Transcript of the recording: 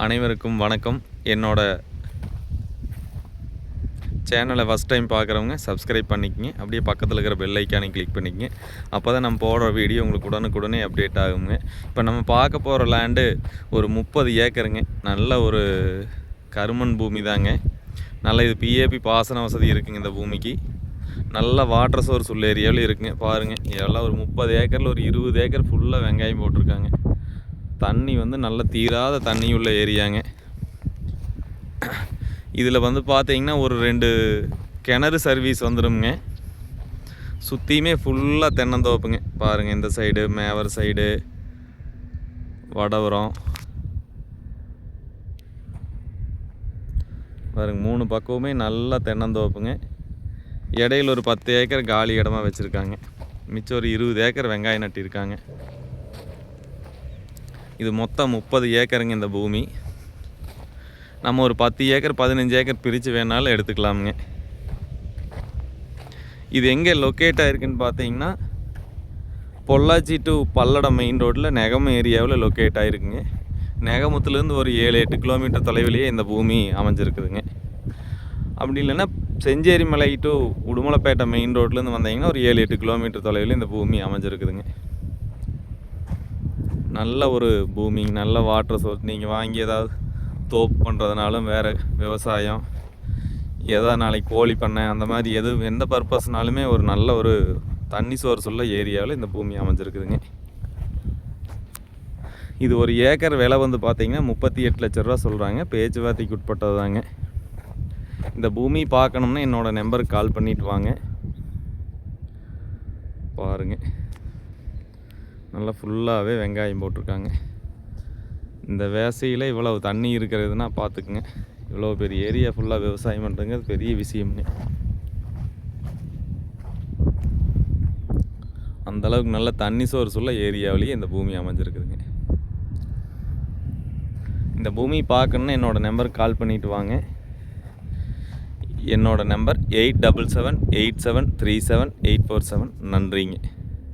அனைவருக்கும் வணக்கம். என்னோட சேனலை ஃபஸ்ட் டைம் பார்க்குறவங்க சப்ஸ்கிரைப் பண்ணிக்கங்க. அப்படியே பக்கத்தில் இருக்கிற பெல் ஐக்கானை கிளிக் பண்ணிக்கங்க. அப்போ தான் நம்ம போடுற வீடியோ உங்களுக்கு உடனுக்குடனே அப்டேட் ஆகுங்க. இப்போ நம்ம பார்க்க போகிற லேண்டு ஒரு 30 ஏக்கருங்க. நல்ல ஒரு கருமண் பூமி தாங்க. நல்ல இது பிஏபி பாசன வசதி இருக்குங்க. இந்த பூமிக்கு நல்ல வாட்டர் சோர்ஸ் உள்ள ஏரியாவில் இருக்குங்க. பாருங்கள், இதெல்லாம் ஒரு 30 ஏக்கரில் ஒரு 20 ஏக்கர் ஃபுல்லாக வெங்காயம் போட்டிருக்காங்க. தண்ணி வந்து நல்ல தீராத தண்ணி உள்ள ஏரியாங்க. இதில் வந்து பார்த்தீங்கன்னா ஒரு 2 கிணறு சர்வீஸ் வந்துடுங்க. சுற்றியுமே ஃபுல்லாக தென்னந்தோப்புங்க. பாருங்கள், இந்த சைடு மேவர் சைடு வடவரம் பாருங்க, 3 பக்கமுமே நல்லா தென்னந்தோப்புங்க. இடையில் ஒரு 10 ஏக்கர் காலி இடமா வச்சுருக்காங்க. மிச்சம் ஒரு 20 ஏக்கர் வெங்காயம் நட்டிருக்காங்க. இது மொத்தம் 30 ஏக்கருங்க இந்த பூமி. நம்ம ஒரு 10 ஏக்கர் 15 ஏக்கர் பிரித்து வேணாலும் எடுத்துக்கலாமுங்க. இது எங்கே லொக்கேட் ஆகிருக்குன்னு பார்த்தீங்கன்னா பொள்ளாச்சி டு பல்லடம் மெயின் ரோட்டில் நெகம் ஏரியாவில் லொக்கேட் ஆகிருக்குங்க. நெகமுத்துலேருந்து ஒரு 7-8 கிலோமீட்டர் தொலைவிலேயே இந்த பூமி அமைஞ்சிருக்குதுங்க. அப்படி இல்லைன்னா செஞ்சேரி மலை டு உடுமலைப்பேட்டை மெயின் ரோட்லேருந்து வந்தீங்கன்னா ஒரு 7-8 கிலோமீட்டர் தொலைவில் இந்த பூமி அமைஞ்சிருக்குதுங்க. நல்ல ஒரு பூமி, நல்ல வாட்டர் சோர்ஸ். நீங்கள் வாங்கி ஏதாவது தோப்பு பண்ணுறதுனாலும், வேறு விவசாயம், ஏதாவது நாளைக்கு கோழி பண்ணை, அந்த மாதிரி எந்த பர்பஸ்னாலுமே ஒரு நல்ல ஒரு தண்ணி சோர்ஸ் உள்ள ஏரியாவில் இந்த பூமி அமைஞ்சிருக்குதுங்க. இது ஒரு ஏக்கர் விலை வந்து பார்த்திங்கன்னா 38 லட்ச ரூபா சொல்கிறாங்க. பேச்சுவார்த்தைக்கு உட்பட்டது தாங்க. இந்த பூமி பார்க்கணும்னா என்னோடய நம்பருக்கு கால் பண்ணிவிட்டு வாங்க. பாருங்கள், நல்லா ஃபுல்லாகவே வெங்காயம் போட்டிருக்காங்க. இந்த வேசையில் இவ்வளவு தண்ணி இருக்கிறதுனா பார்த்துக்குங்க. இவ்வளோ பெரிய ஏரியா ஃபுல்லாக விவசாயம் பண்ணுறதுங்க பெரிய விஷயம்ங்க. அந்தளவுக்கு நல்ல தண்ணி சோர்ஸ் உள்ள ஏரியாவிலேயே இந்த பூமி அமைஞ்சிருக்குதுங்க. இந்த பூமி பார்க்கணுன்னா என்னோடய நம்பருக்கு கால் பண்ணிவிட்டு வாங்க. என்னோடய நம்பர் 8778737847. நன்றிங்க.